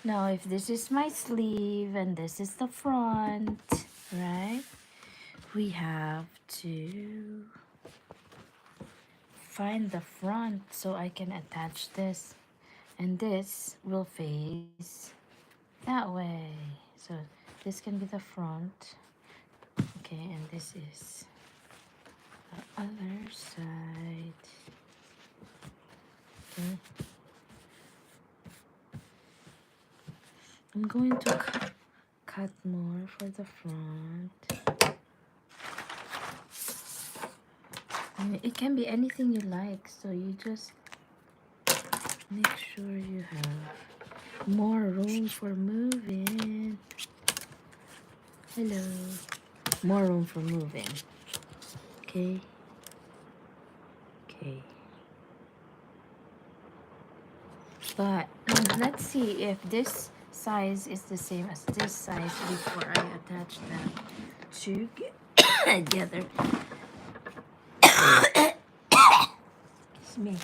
Now, if this is my sleeve and this is the front, right? We have to find the front so I can attach this. And this will face that way. So this can be the front. Okay, and this is the other side. Okay. I'm going to cut more for the front. And it can be anything you like, so you just make sure you have more room for moving. Hello. More room for moving. Okay. Okay. But let's see if this size is the same as this size before I attach them together. Excuse me.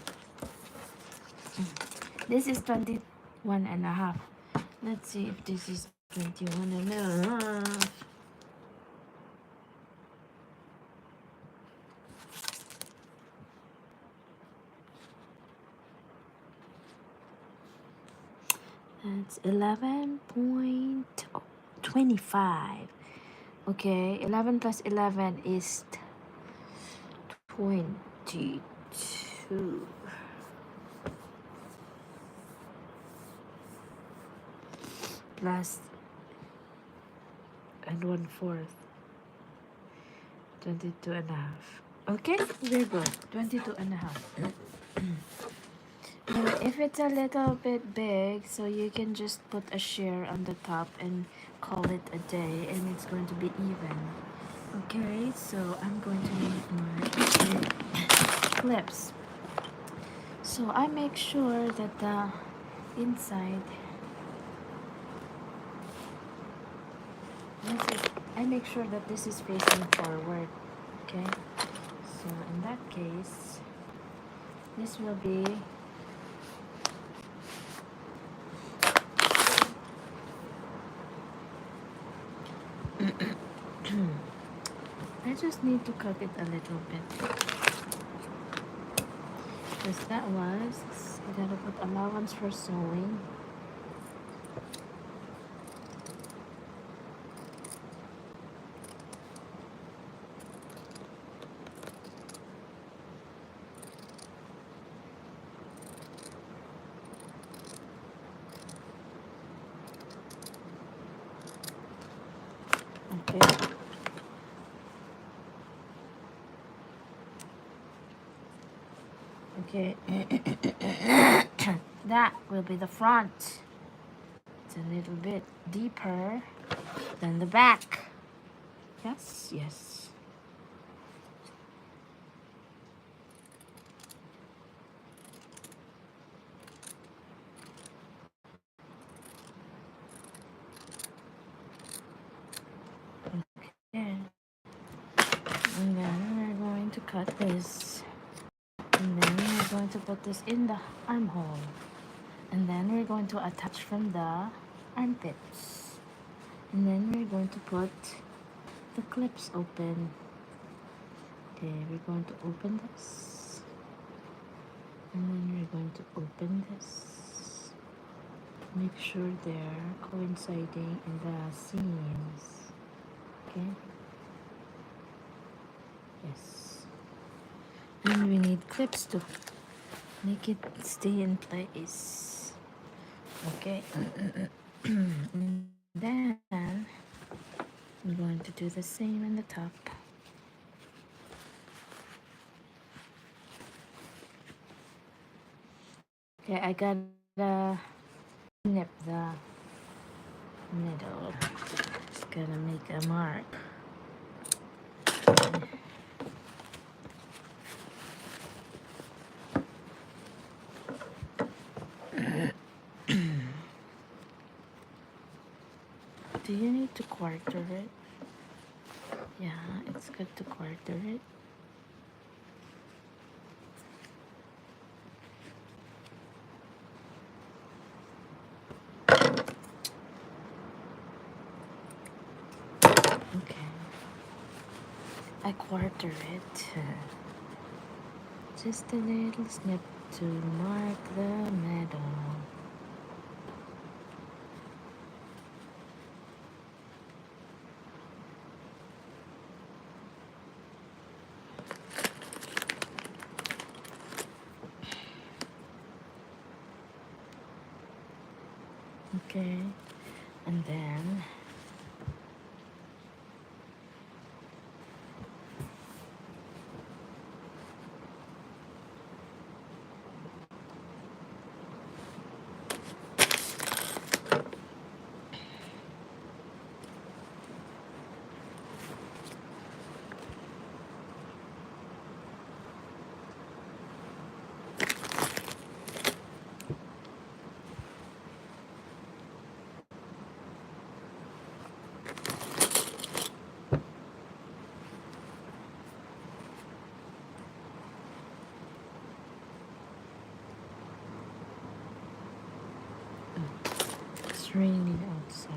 This is 21 and a half. Let's see if this is 21 and a half. That's 11.25. Okay, 11 plus 11 is 22. Plus and 1/4. 22 and a half. Okay, we're good. 22 and a half. If it's a little bit big, so you can just put a shear on the top and call it a day, and it's going to be even. Okay, so I'm going to make my clips. So I make sure that the inside, I make sure that this is facing forward. Okay, so in that case, this will be I just need to cut it a little bit. Because that was, I gotta put allowance for sewing. Okay. Okay. That will be the front. It's a little bit deeper than the back. Yes, yes. Okay. And then we're going to cut this. And then we're going to put this in the armhole. And then we're going to attach from the armpits. And then we're going to put the clips open. Okay, we're going to open this. And then we're going to open this. Make sure they're coinciding in the seams. Okay? Yes. And we need clips to make it stay in place. Okay? And then I'm going to do the same in the top. Okay, I gotta snip the middle. Just gotta make a mark. Do you need to quarter it? Yeah, it's good to quarter it. I quarter it. Just a little snip to mark the middle. Okay, and then it's raining outside.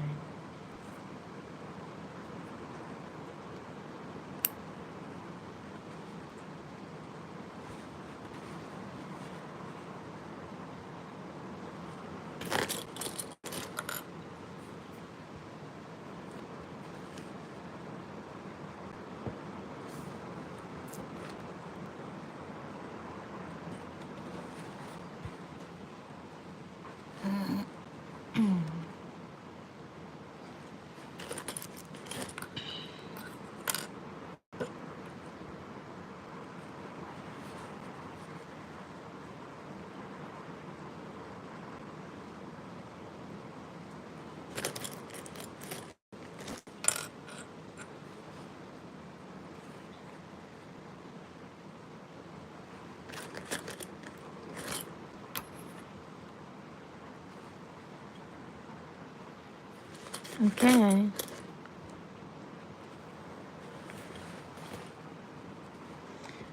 Okay.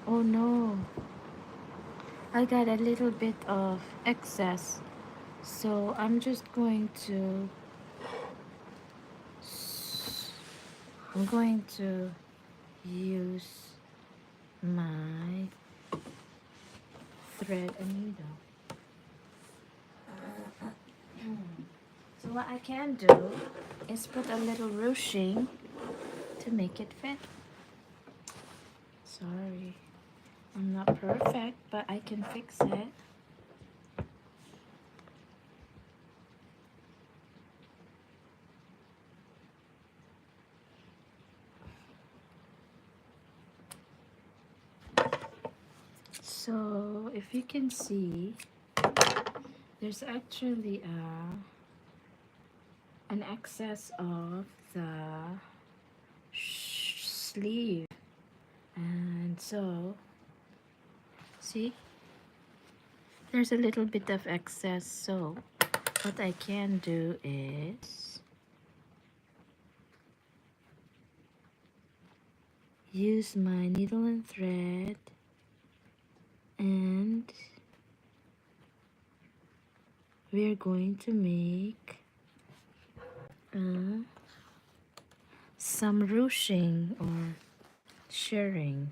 Oh no, I got a little bit of excess. So I'm just going to use my thread and needle. So what I can do is put a little ruching to make it fit. Sorry, I'm not perfect, but I can fix it. So if you can see, there's actually an excess of the sleeve, and so see, there's a little bit of excess. So what I can do is use my needle and thread, and we're going to make some ruching or shirring,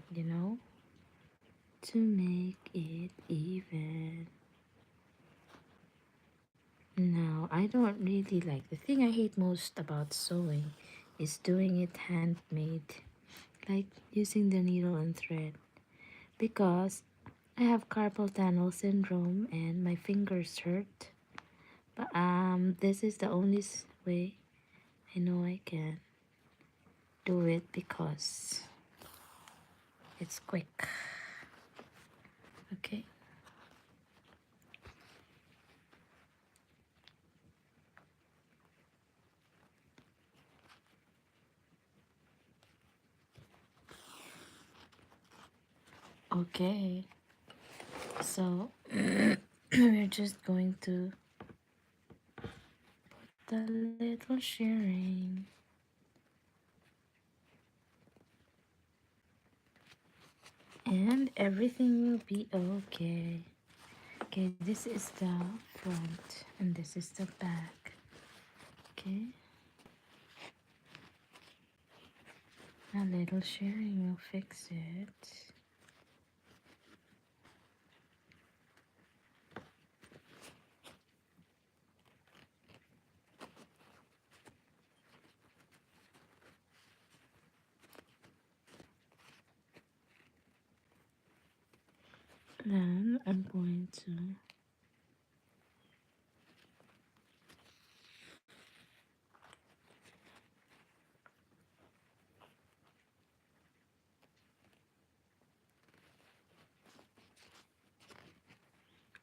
to make it even. Now, I don't really like, the thing I hate most about sewing is doing it handmade, like using the needle and thread, because I have carpal tunnel syndrome and my fingers hurt. But this is the only way I know I can do it because it's quick. Okay. Okay. So we're just going to put the little shirring. And everything will be okay. Okay, this is the front and this is the back. Okay. A little sharing will fix it. Then I'm going to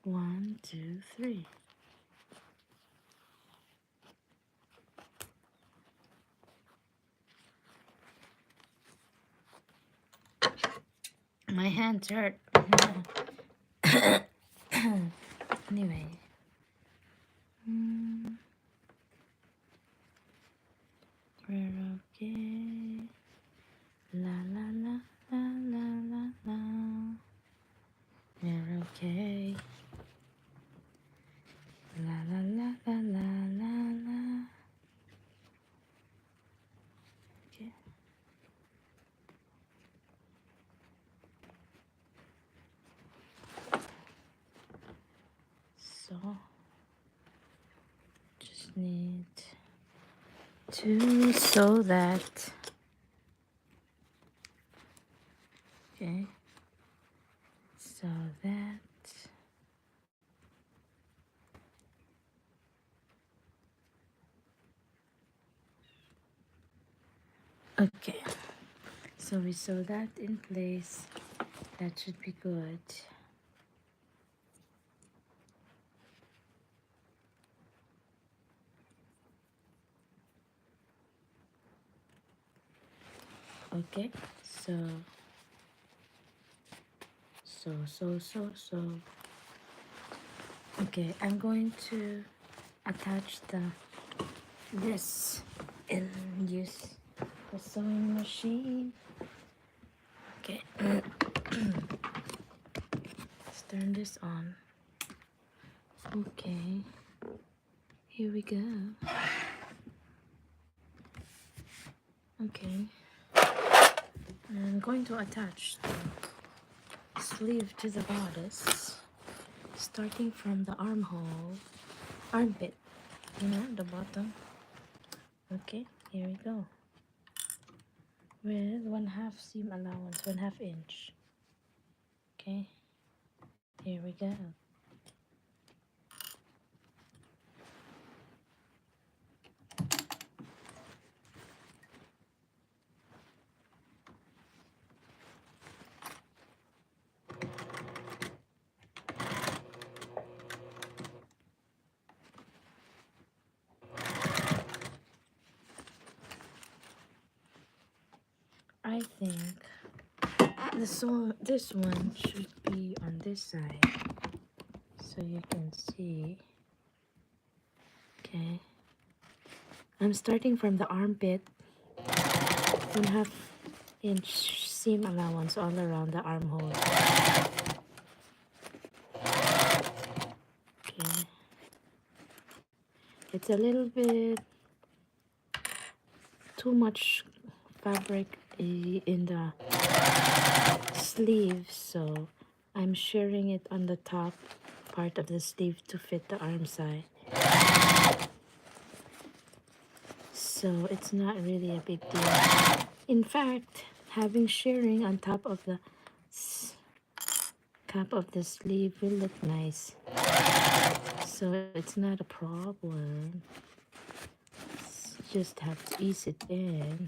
one, two, three. My hands hurt. Anyway. We're okay. La la la la la la la. We're okay. La la la la la la la. Okay. So just need to sew that. Okay. So that. Okay. So we sew that in place. That should be good. Okay. So. Okay, I'm going to attach this and use the sewing machine. Okay, let's turn this on. Okay, here we go. Okay, I'm going to attach the sleeve to the bodice, starting from the armhole, armpit, the bottom. Okay, here we go. With 1/2 seam allowance, 1/2 inch. Okay, here we go. I think this one should be on this side, so you can see. Okay, I'm starting from the armpit, 1/2 inch seam allowance all around the armhole. Okay, it's a little bit too much fabric in the sleeve, so I'm shearing it on the top part of the sleeve to fit the arm side. So it's not really a big deal. In fact, having shearing on top of the cap of the sleeve will look nice. So it's not a problem. Just have to ease it in.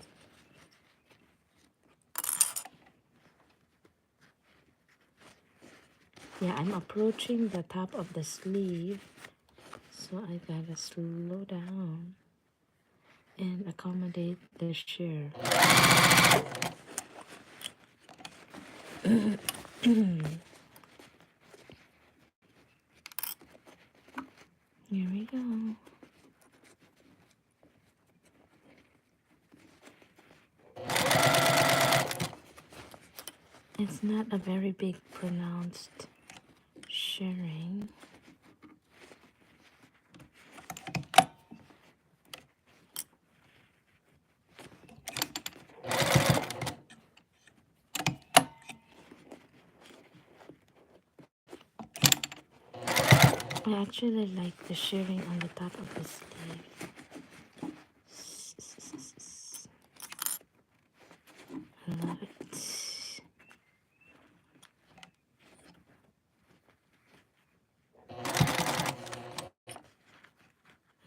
Yeah, I'm approaching the top of the sleeve, so I gotta slow down and accommodate the shear. Here we go. It's not a very big pronounced shearing. I actually like the shirring on the top of the sleeve. I love it.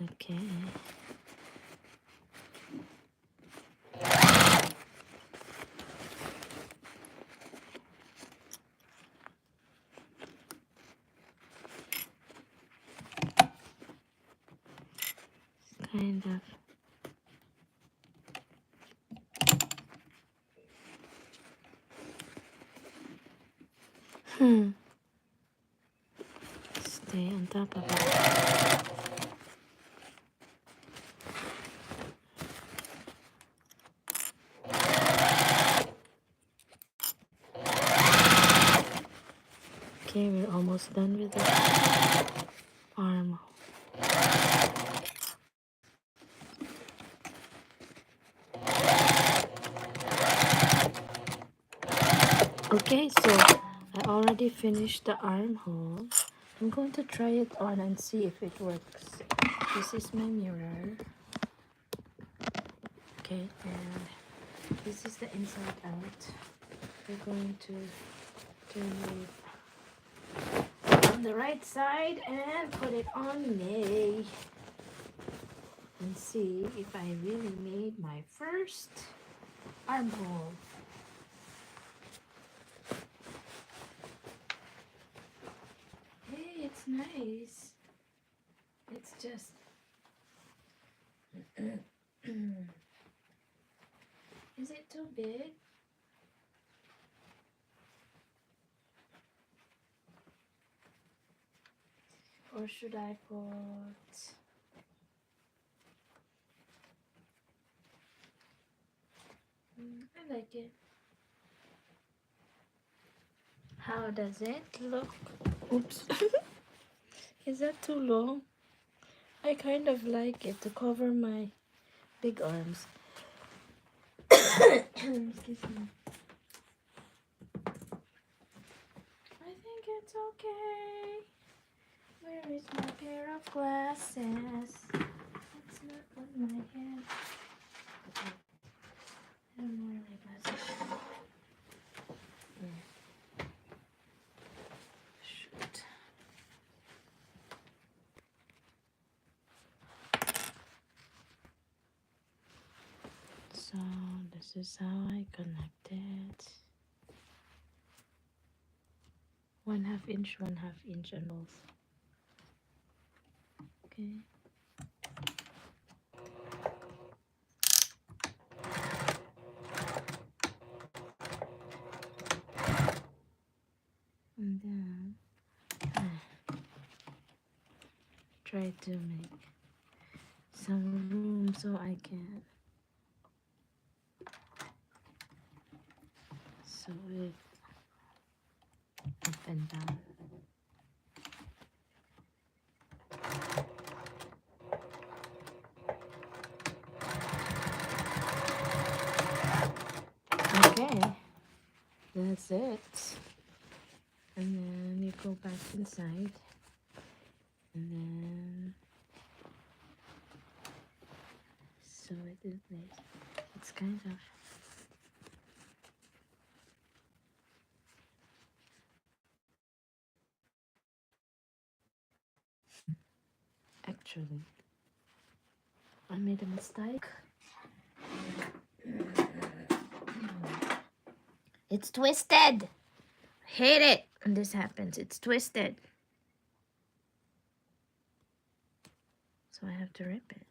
Okay. Kind of. Stay on top of it. Okay, we're almost done with the arm. Okay, so I already finished the armhole. I'm going to try it on and see if it works. This is my mirror. Okay, and this is the inside out. We're going to turn it on the right side and put it on me. And see if I really made my first armhole. Hey, it's nice. It's just is it too big? Or should I put I like it. How does it look? Oops. Is that too long? I kind of like it to cover my big arms. Excuse me. I think it's okay. Where is my pair of glasses? Let's not put my head. Okay. I don't know where my glasses are. Yeah. Shoot. So this is how I connect it. 1/2 inch, 1/2 inch on both. Okay. And then try to make some room so I can sew it up and down. Okay, that's it. And then you go back inside, and then sew it in place. It's kind of actually I made a mistake. It's twisted. Hate it when this happens. It's twisted. So I have to rip it.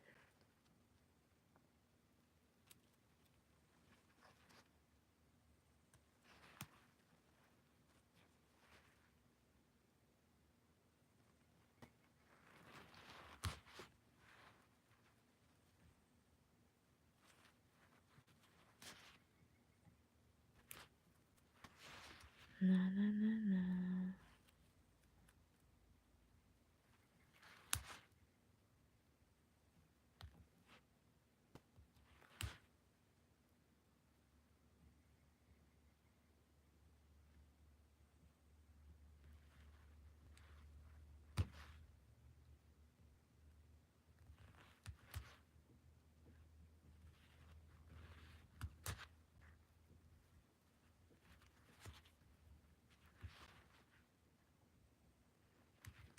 Na na na na.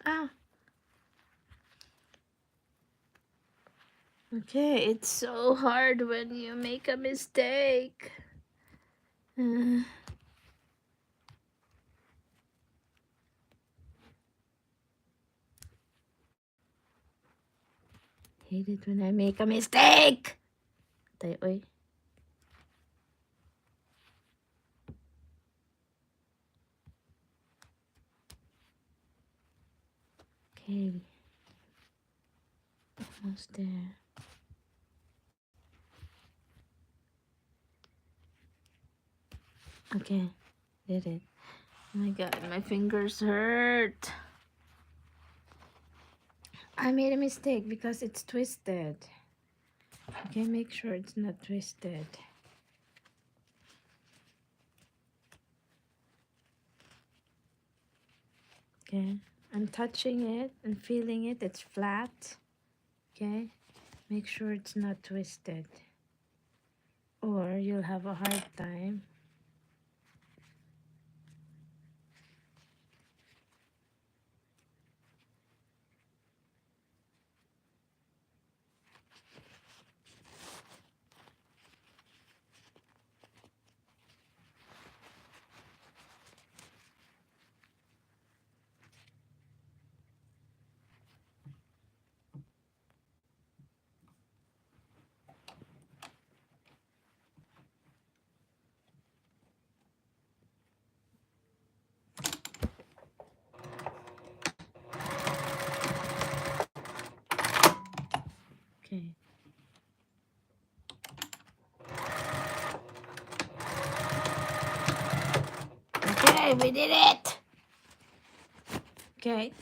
Ah, okay, it's so hard when you make a mistake. Uh, hate it when I make a mistake. Tay, oy. Okay, almost there. Okay, did it. Oh my god, my fingers hurt. I made a mistake because it's twisted. Okay, make sure it's not twisted. Okay, I'm touching it and feeling it. It's flat. Okay, make sure it's not twisted, or you'll have a hard time. Okay. Okay, we did it. Okay.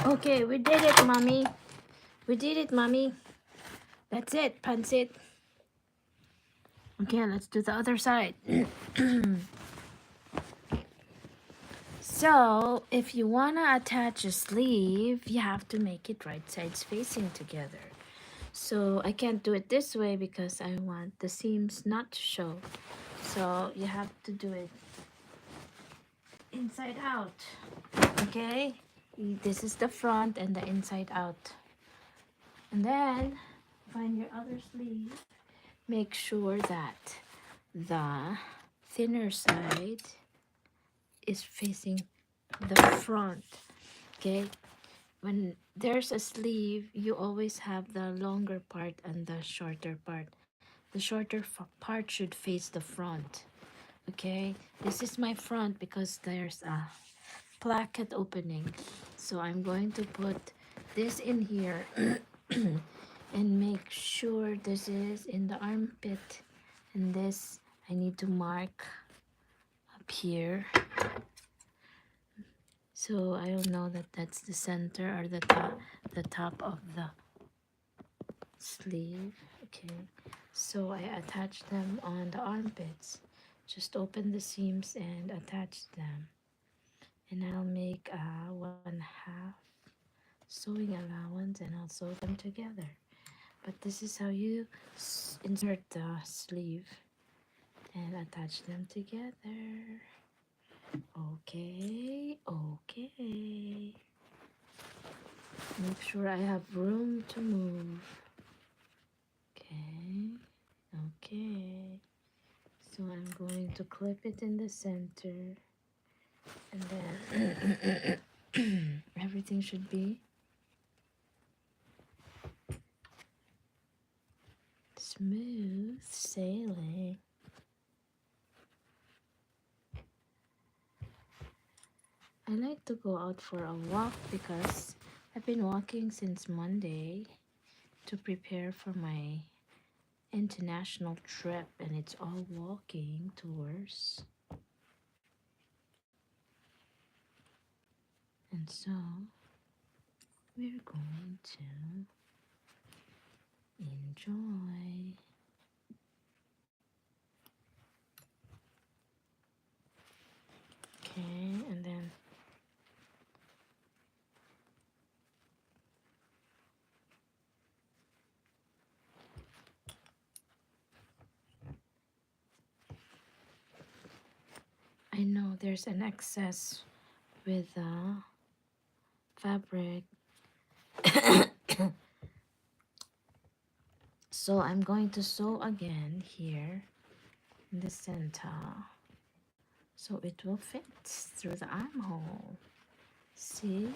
Okay, we did it, mommy. We did it, mommy. That's it, Pansit. Okay, let's do the other side. So, if you want to attach a sleeve, you have to make it right sides facing together. So, I can't do it this way because I want the seams not to show. So, you have to do it inside out. Okay? This is the front and the inside out. And then, find your other sleeve. Make sure that the thinner side is facing the front. Okay, when there's a sleeve, you always have the longer part and the shorter part. The shorter part should face the front. Okay, this is my front because there's a placket opening, so I'm going to put this in here and make sure this is in the armpit, and this I need to mark up here. So I don't know that that's the center or the top of the sleeve. Okay, so I attach them on the armpits. Just open the seams and attach them, and I'll make a 1/2 sewing allowance, and I'll sew them together. But this is how you insert the sleeve and attach them together. Okay, okay. Make sure I have room to move. Okay, okay. So I'm going to clip it in the center, and then everything should be smooth sailing. I like to go out for a walk because I've been walking since Monday to prepare for my international trip, and it's all walking tours. And so we're going to enjoy. Okay, and then there's an excess with the fabric. So I'm going to sew again here in the center so it will fit through the armhole. See,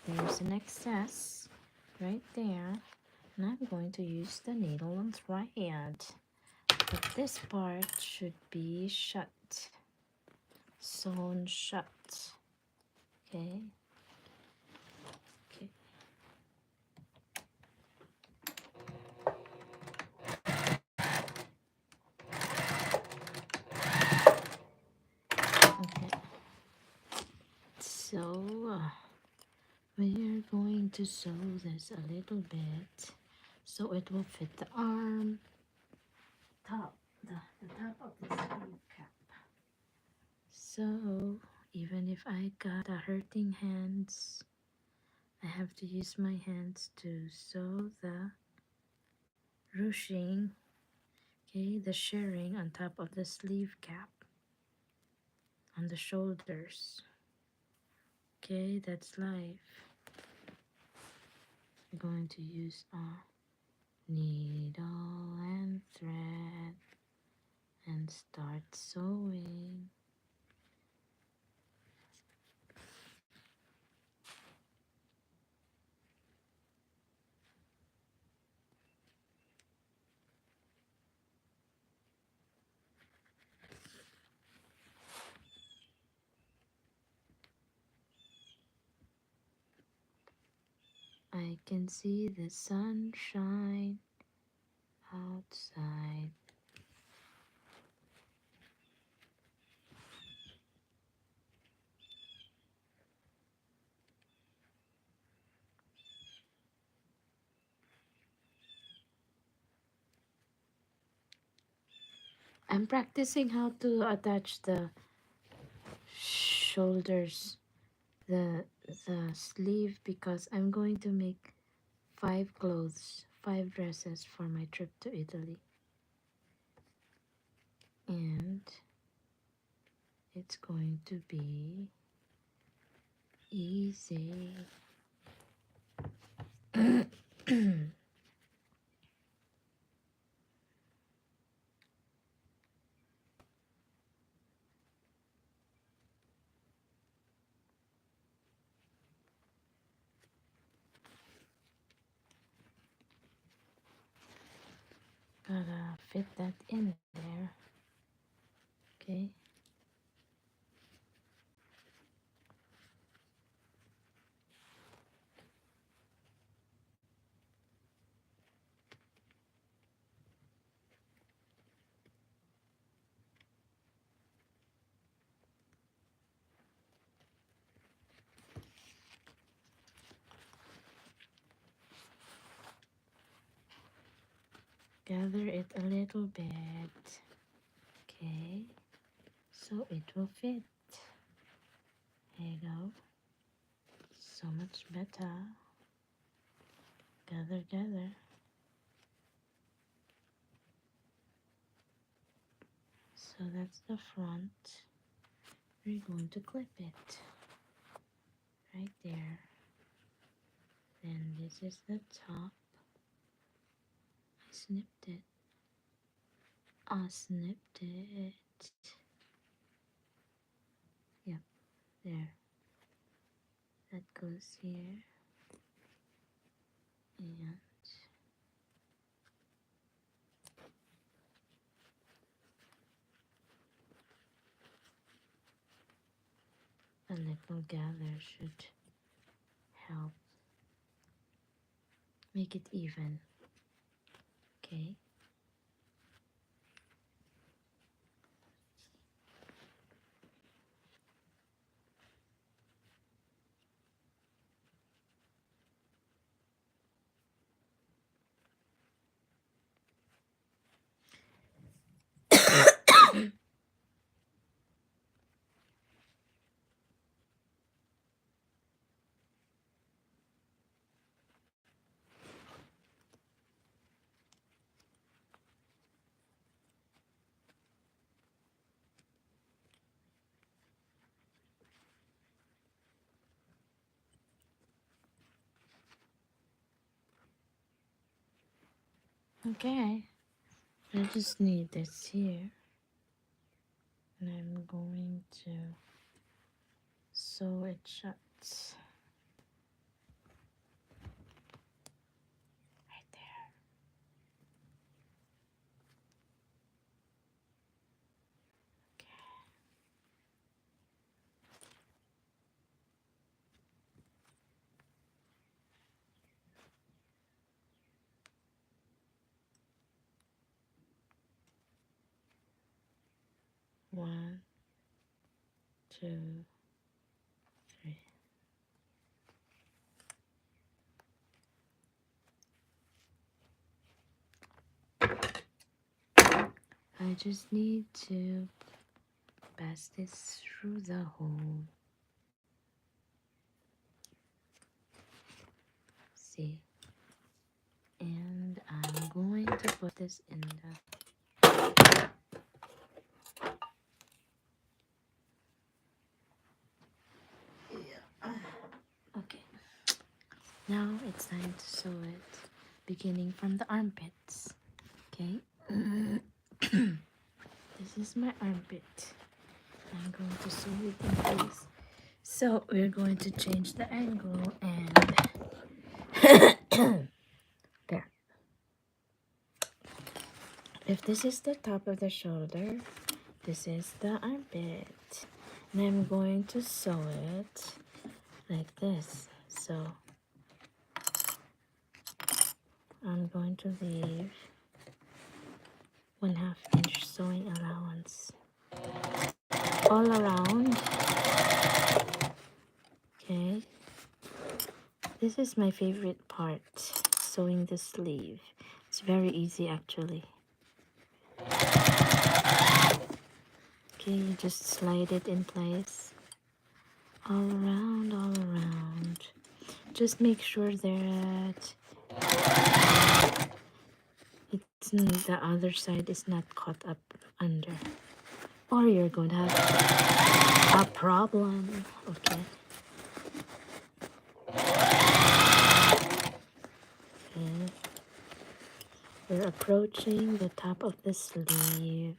there's an excess right there, and I'm going to use the needle and thread, but this part should be shut, sewn shut. Okay. Okay. Okay. So we're going to sew this a little bit so it will fit the arm top, the top of the sleeve cap. So even if I got a hurting hands, I have to use my hands to sew the ruching, okay, the shirring on top of the sleeve cap on the shoulders. Okay, that's life. I'm going to use a needle and thread and start sewing. I can see the sunshine outside. I'm practicing how to attach the shoulders, the sleeve, because I'm going to make 5 clothes, 5 dresses for my trip to Italy. And it's going to be easy. Gotta fit that in there. Okay. Gather it a little bit. Okay. So it will fit. There you go. So much better. Gather, gather. So that's the front. We're going to clip it right there. Then this is the top. I snipped it. I snipped it. Yep, there. That goes here. And a little gather should help make it even. Okay. Okay, I just need this here, and I'm going to sew it shut right there. Okay. 1, 2, 3. I just need to pass this through the hole. See? And I'm going to put this in the... Yeah. Okay. Now it's time to sew it, beginning from the armpits. Okay. This is my armpit. I'm going to sew it in place. So we're going to change the angle and there. If this is the top of the shoulder, this is the armpit. And I'm going to sew it like this. So I'm going to leave 1/2 inch sewing allowance all around. Okay. This is my favorite part, sewing the sleeve. It's very easy actually. Okay, you just slide it in place. All around, all around. Just make sure that the other side is not caught up under, or you're going to have a problem. Okay. Okay. We're approaching the top of the sleeve.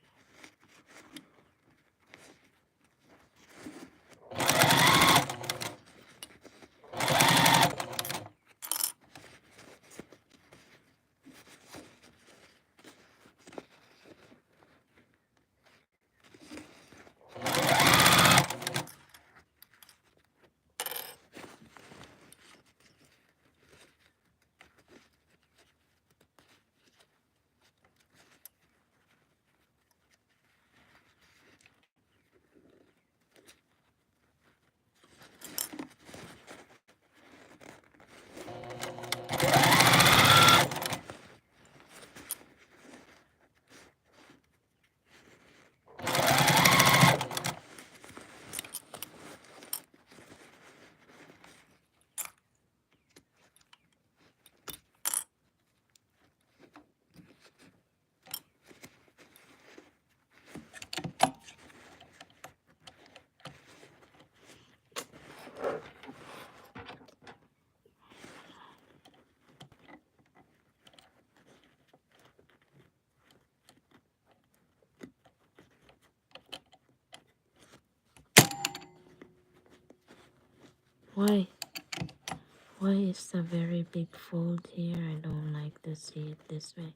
Why? Why is the very big fold here? I don't like to see it this way.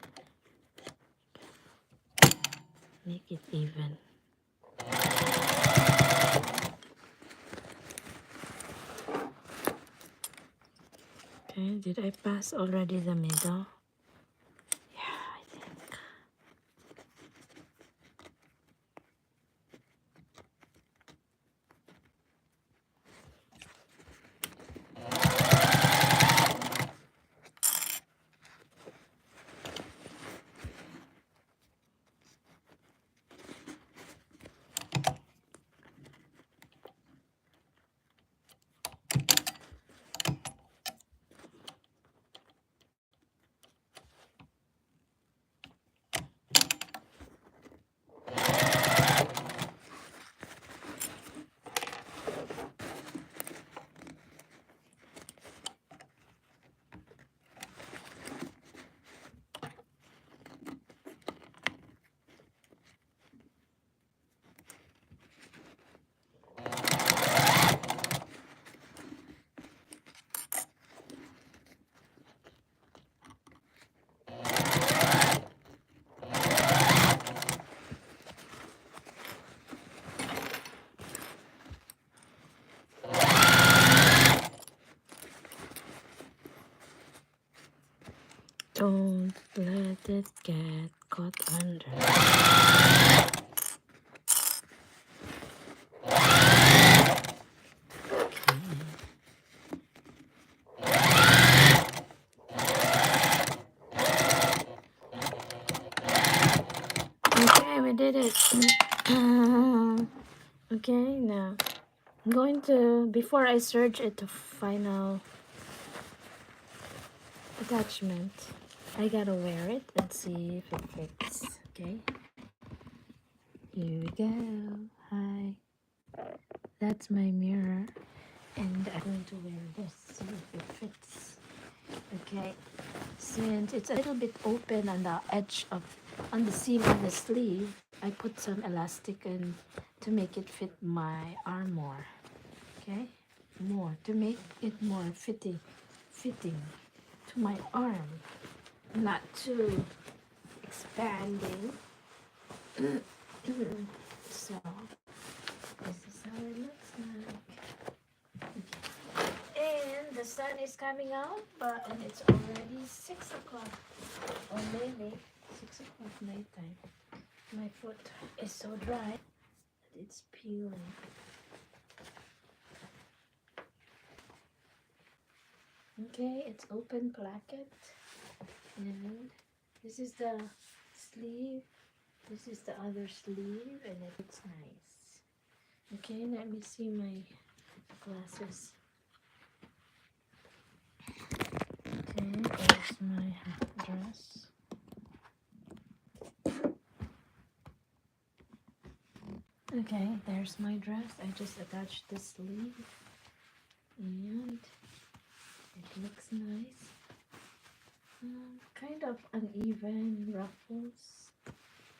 Make it even. Okay, did I pass already the middle? Yeah, I think. Don't let it get caught under. Okay, we did it. Okay, now I'm going to, before I serge it to final attachment, I gotta wear it and see if it fits. Okay, here we go. Hi, that's my mirror, and I'm going to wear this, see if it fits. Okay, since it's a little bit open on the edge of, on the seam of the sleeve, I put some elastic in to make it fit my arm more. Okay, more to make it more fitting to my arm, not too expanding. So this is how it looks like. Okay. And the sun is coming out, but and it's already 6 o'clock, or maybe 6 o'clock nighttime. My foot is so dry that it's peeling. Okay, it's open placket, and this is the sleeve, this is the other sleeve, and it looks nice. Okay, let me see my glasses. Okay, there's my dress. Okay, there's my dress. I just attached the sleeve, and it looks nice. Kind of uneven ruffles,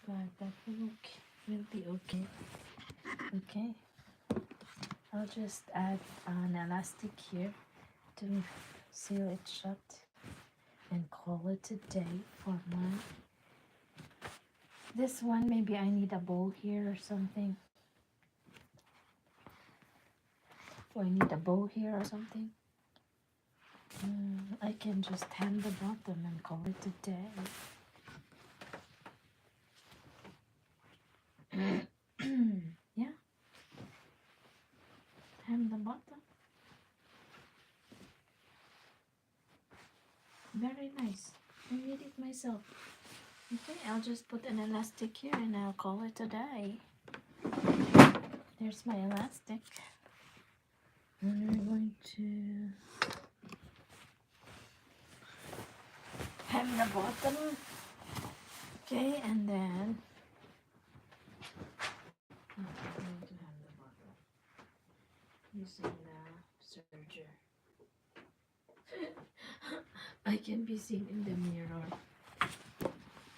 but that will be okay. Okay, I'll just add an elastic here to seal it shut and call it a day for my, this one. Maybe I need a bow here or something. Or I need a bow here or something. I can just hem the bottom and call it a day. Yeah, hem the bottom. Very nice. I made it myself. Okay, I'll just put an elastic here and I'll call it a day. There's my elastic. And we're going to hem the bottom. Okay, and then I'm going to hem the bottom using the serger. I can be seen in the mirror.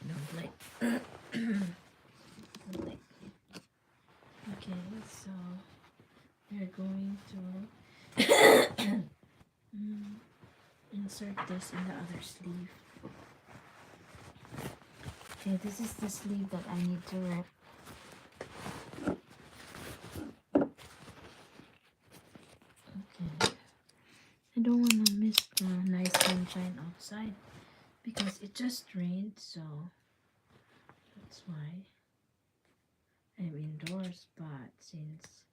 Don't like. Don't like. Okay, so we're going to insert this in the other sleeve. Okay, this is the sleeve that I need to rip. Okay, I don't want to miss the nice sunshine outside because it just rained, so that's why I'm indoors. But since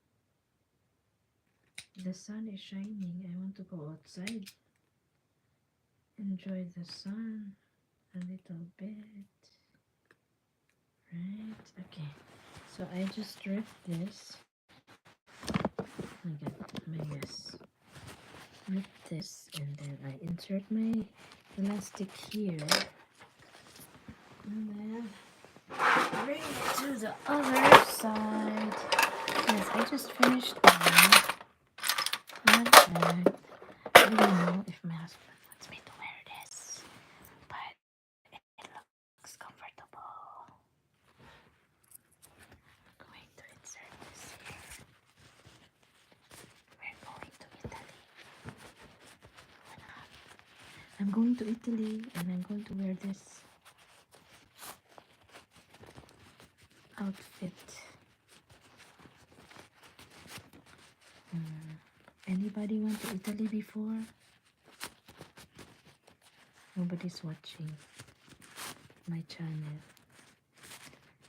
the sun is shining, I want to go outside, enjoy the sun a little bit. Right, okay, so I just ripped this. I got my rip this, and then I insert my elastic here, and then bring it to the other side. Yes, I just finished one. And I don't know if my husband wants me to wear this, but it looks comfortable. I'm going to insert this here. We're going to Italy. I'm going to Italy and I'm going to wear this outfit. Anybody went to Italy before? Nobody's watching my channel,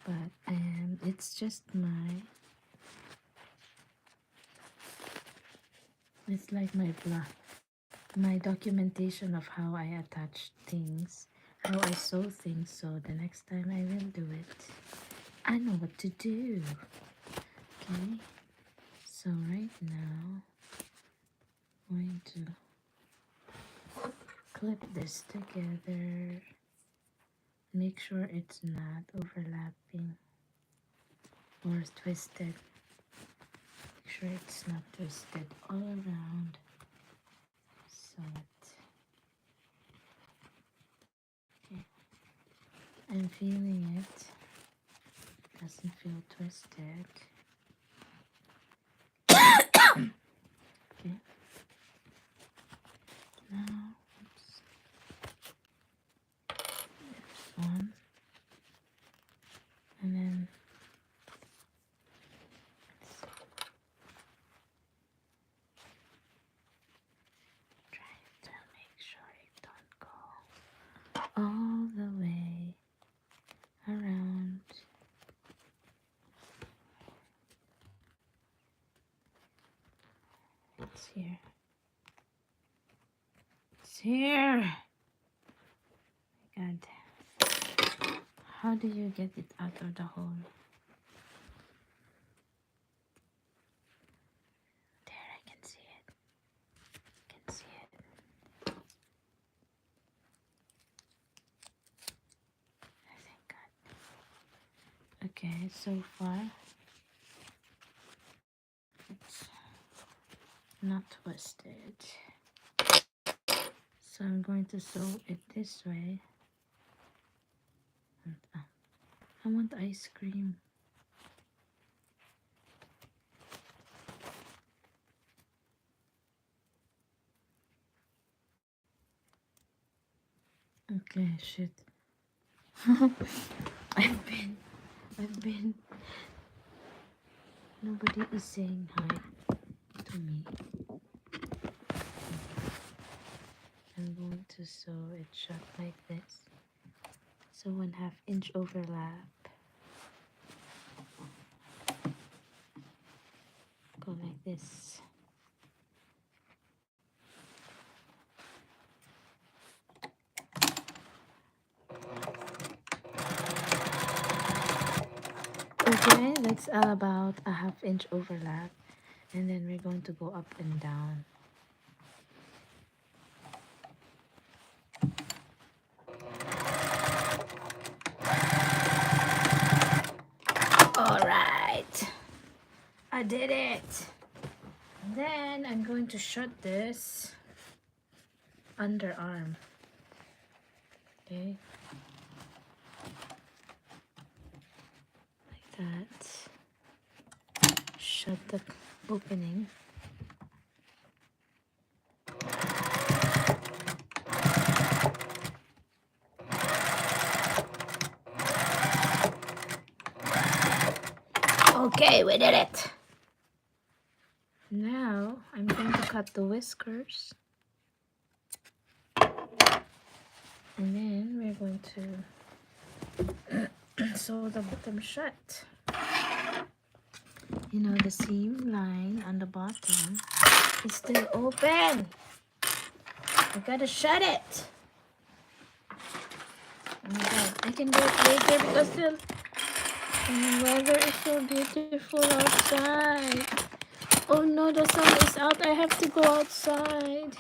but it's just it's like my documentation of how I attach things, how I sew things, so the next time I will do it, I know what to do. Okay, so right now I'm going to clip this together, make sure it's not overlapping or twisted. Make sure it's not twisted all around, so okay. I'm feeling it doesn't feel twisted. Okay, now oops, there's one, and then let's try to make sure it don't go all the way around. It's here. It's here. God. How do you get it out of the hole? There, I can see it. I can see it. I think God. Okay, so far it's not twisted. So I'm going to sew it this way. And, I want ice cream. Okay, shit. I've been. Nobody is saying hi to me. I'm going to sew it shut like this. So 1/2 inch overlap. Go like this. Okay, that's about a 1/2 inch overlap. And then we're going to go up and down. Alright, I did it. And then I'm going to shut this underarm. Okay, like that. Shut the opening. Okay, we did it. Now I'm going to cut the whiskers. And then we're going to sew the bottom shut. You know, the seam line on the bottom is still open. I gotta shut it. Oh my god, I can do it later because the weather is so beautiful outside. Oh no, the sun is out. I have to go outside.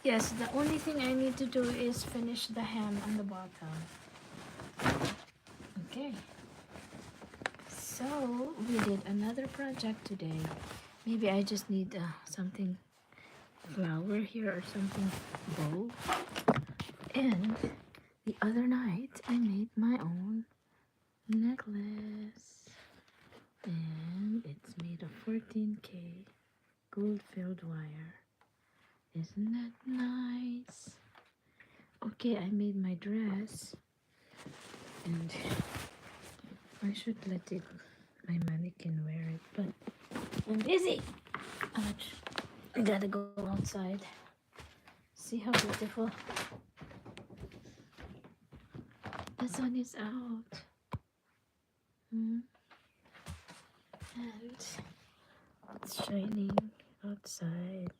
Yes, the only thing I need to do is finish the hem on the bottom. Okay. So we did another project today. Maybe I just need something flower here or something bow. And the other night I made my own necklace, and it's made of 14K gold-filled wire. Isn't that nice? Okay, I made my dress, and I should let my mannequin wear it, but I'm busy. Ouch. I gotta go outside. See how beautiful The sun is out. And it's shining outside.